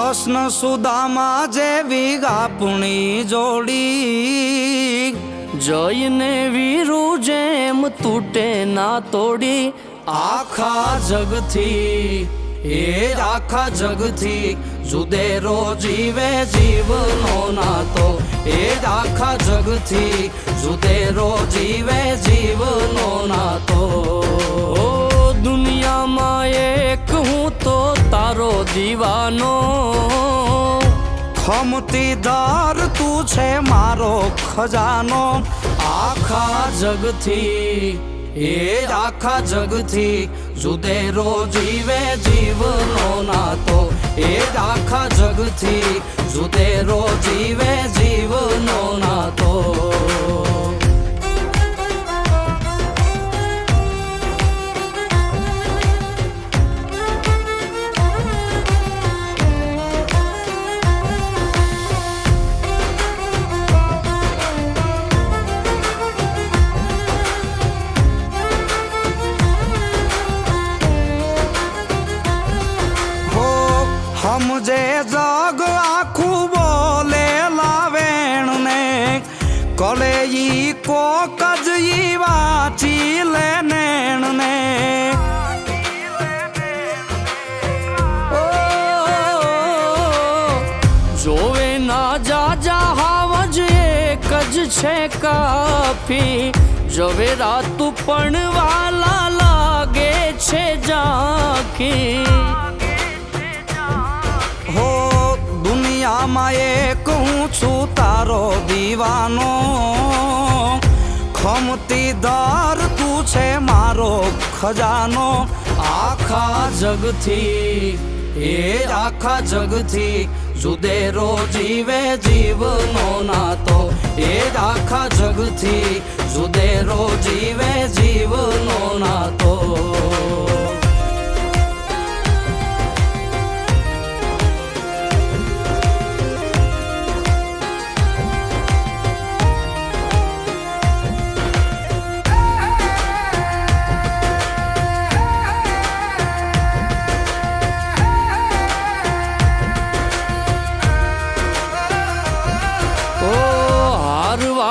કૃષ્ણ સુદામા જેવી આપણી જોડી જઈને વીરુ જેમ તૂટે ના તોડી આખા જગથી એ આખા જગથી જુદેરો જીવે જીવનો નાતો એ આખા જગથી જુદેરો જીવે જીવનો નાતો દુનિયામાં એક હું તો તારો દીવાનો ખમતીદાર તું છે મારો ખજાનો આખા જગથી એ આખા જગથી જુદેરો જીવે જીવનો નાતો એ આખા જગથી જુદેરો જીવે જીવનો નાતો સમજે જગ આખું બોલે લાવેણ ને કલે ઈ કોક જ ઈ વાંચી લે નેણ ને જોવે ના જાજા હાવજ એક જ છે કાફી જવેરા તું પણ વાલા લાગે છે ઝાંખી દુનિયામાં એક હું છું તારો દીવાનો ખમતીદાર તું છે મારો ખજાનો આખા જગથી એ આખા જગથી જુદેરો જીવે જીવનો નાતો એ આખા જગથી જુદેરો જીવે જીવનો નાતો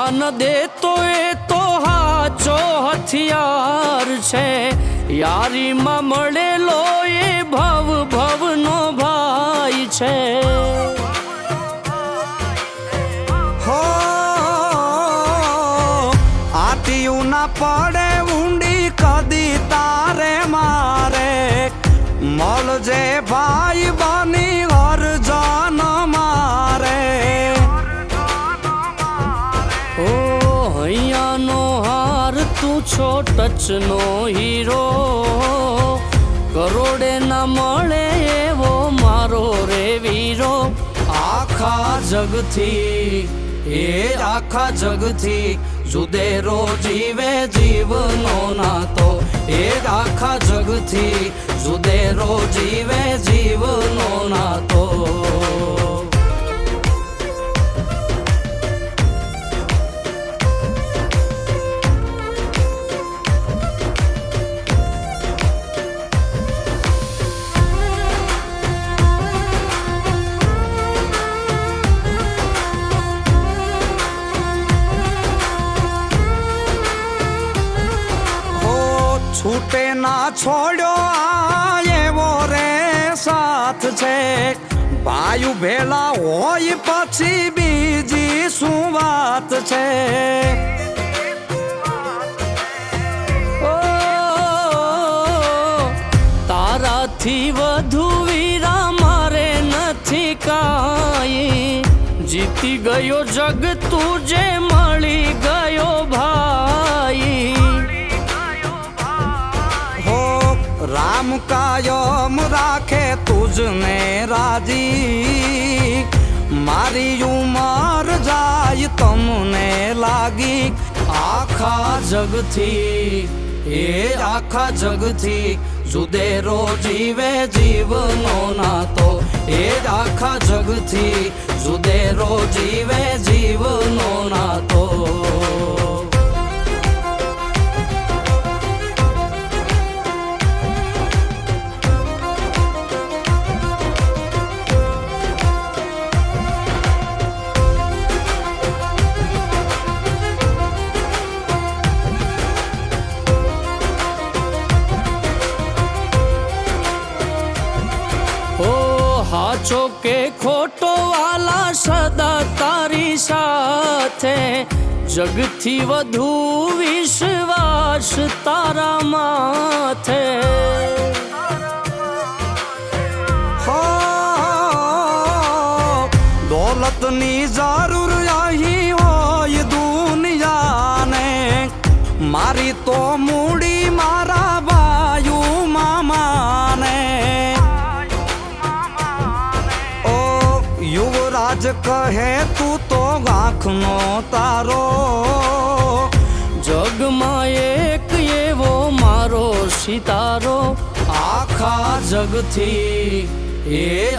ન દેતો એ તો હાચો હથિયાર છે યારીમાં મળેલો એ ભવ ભવનો ભાઈ છે હો આટિયું ના પડે ઊંડી કદી તારે મારે મળજે ભાઈ બની હર જાન મારે હૈયાનો હાર તું છો ટચનો હીરો કરોડે ના મળે એવો મારો રે વીરો આખા જગથી એ આખા જગથી જુદેરો જીવે જીવનો નાતો એ આખા જગથી જુદેરો જીવે જીવનો નાતો છૂટે ના છોડ્યો આ એવો રે સાથ છે ભાઈ ભેળા હોય પછી બીજી શું વાત છે તારાથી વધુ વીરા મારે નથી કાંઈ જીતી ગયો જગ તુજે મળી ગયો ભાઈ રામ કાયમ રાખે તુજને રાજી મારી ઉમર જાય તમને લાગી આખા જગથી એ આખા જગથી જુદેરો જીવે જીવનો નાતો એ આખા જગથી જુદેરો જીવે જીવનો નાતો સાચો કે ખોટો વાલા સદા તારી સાથે જગથી વધુ વિશ્વાસ તારા માથે હો દોલતની જરૂર અહીં હોય દુનિયાને મારી તો મૂડી મારા બાયુ મામાને ઓ યુવરાજ કહે તું તો આંખનો તારો જગમાં એક એવો મારો સિતારો આખા જગથી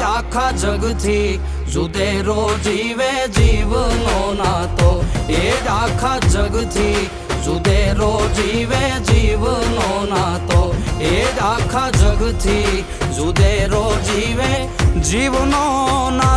આખા જગથી જુદેરો જીવે જીવનો નાતો એ આખા જગથી જુદેરો જીવે જીવનો નાતો એ આખા જગથી જુદેરો જીવે જીવનો નાતો